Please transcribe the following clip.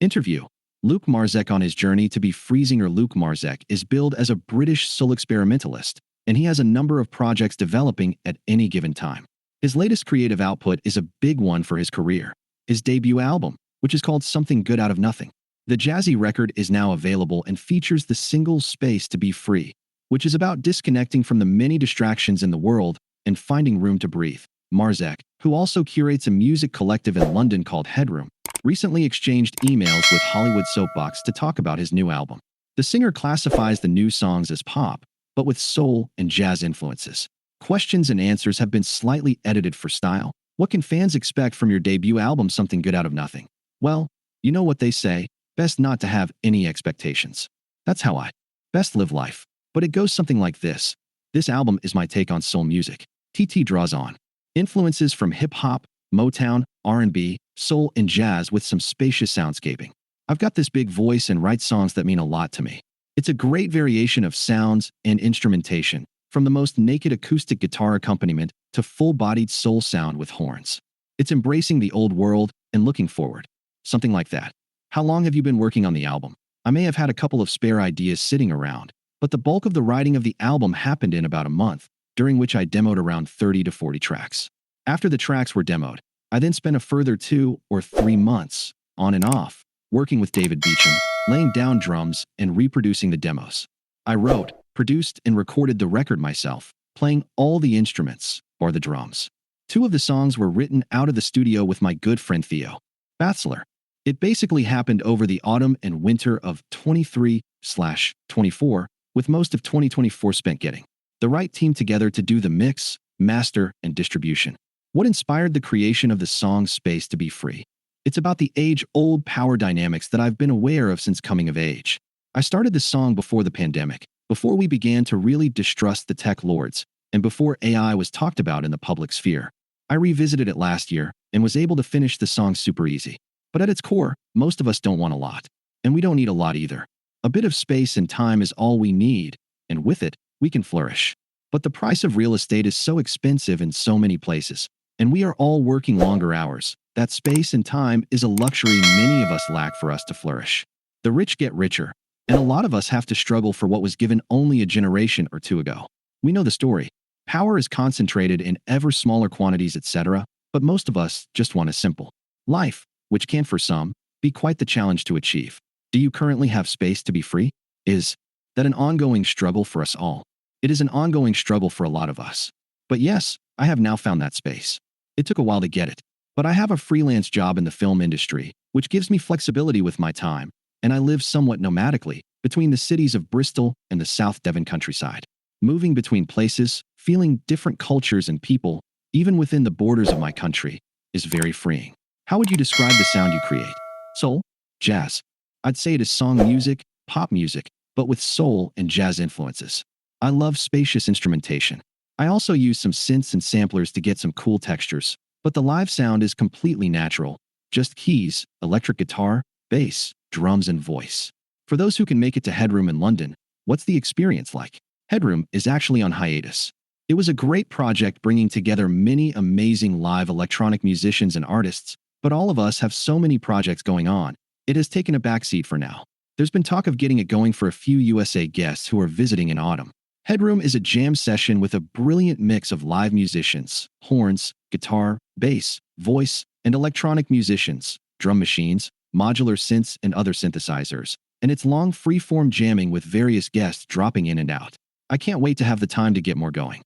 Interview. Luke Marzec on his journey to be freezing. Luke Marzec is billed as a British soul experimentalist, and he has a number of projects developing at any given time. His latest creative output is a big one for his career, his debut album, which is called Something Good Out of Nothing. The jazzy record is now available and features the single Space to Be Free, which is about disconnecting from the many distractions in the world and finding room to breathe. Marzec, who also curates a music collective in London called Headroom, recently exchanged emails with Hollywood Soapbox to talk about his new album. The singer classifies the new songs as pop, but with soul and jazz influences. Questions and answers have been slightly edited for style. What can fans expect from your debut album, Something Good Out of Nothing? Well, you know what they say, best not to have any expectations. That's how I best live life. But it goes something like this. This album is my take on soul music. TT draws on influences from hip-hop, Motown, R&B, soul, and jazz with some spacious soundscaping. I've got this big voice and write songs that mean a lot to me. It's a great variation of sounds and instrumentation, from the most naked acoustic guitar accompaniment to full-bodied soul sound with horns. It's embracing the old world and looking forward. Something like that. How long have you been working on the album? I may have had a couple of spare ideas sitting around, but the bulk of the writing of the album happened in about a month, during which I demoed around 30 to 40 tracks. After the tracks were demoed, I then spent a further 2 or 3 months, on and off, working with David Beecham, laying down drums and reproducing the demos. I wrote, produced, and recorded the record myself, playing all the instruments, or the drums. 2 of the songs were written out of the studio with my good friend Theo Batzler. It basically happened over the autumn and winter of 23/24, with most of 2024 spent getting the right team together to do the mix, master, and distribution. What inspired the creation of the song Space to Be Free? It's about the age-old power dynamics that I've been aware of since coming of age. I started this song before the pandemic, before we began to really distrust the tech lords, and before AI was talked about in the public sphere. I revisited it last year and was able to finish the song super easy. But at its core, most of us don't want a lot. And we don't need a lot either. A bit of space and time is all we need, and with it, we can flourish. But the price of real estate is so expensive in so many places, and we are all working longer hours. That space and time is a luxury many of us lack for us to flourish. The rich get richer, and a lot of us have to struggle for what was given only a generation or 2 ago. We know the story. Power is concentrated in ever smaller quantities, etc., but most of us just want a simple life, which can, for some, be quite the challenge to achieve. Do you currently have space to be free? Is that an ongoing struggle for us all? It is an ongoing struggle for a lot of us. But yes, I have now found that space. It took a while to get it, but I have a freelance job in the film industry, which gives me flexibility with my time, and I live somewhat nomadically between the cities of Bristol and the South Devon countryside. Moving between places, feeling different cultures and people, even within the borders of my country, is very freeing. How would you describe the sound you create? Soul? Jazz? I'd say it is song music, pop music, but with soul and jazz influences. I love spacious instrumentation. I also use some synths and samplers to get some cool textures, but the live sound is completely natural. Just keys, electric guitar, bass, drums, and voice. For those who can make it to Headroom in London, what's the experience like? Headroom is actually on hiatus. It was a great project bringing together many amazing live electronic musicians and artists, but all of us have so many projects going on, it has taken a backseat for now. There's been talk of getting it going for a few USA guests who are visiting in autumn. Headroom is a jam session with a brilliant mix of live musicians, horns, guitar, bass, voice, and electronic musicians, drum machines, modular synths, and other synthesizers, and it's long free-form jamming with various guests dropping in and out. I can't wait to have the time to get more going.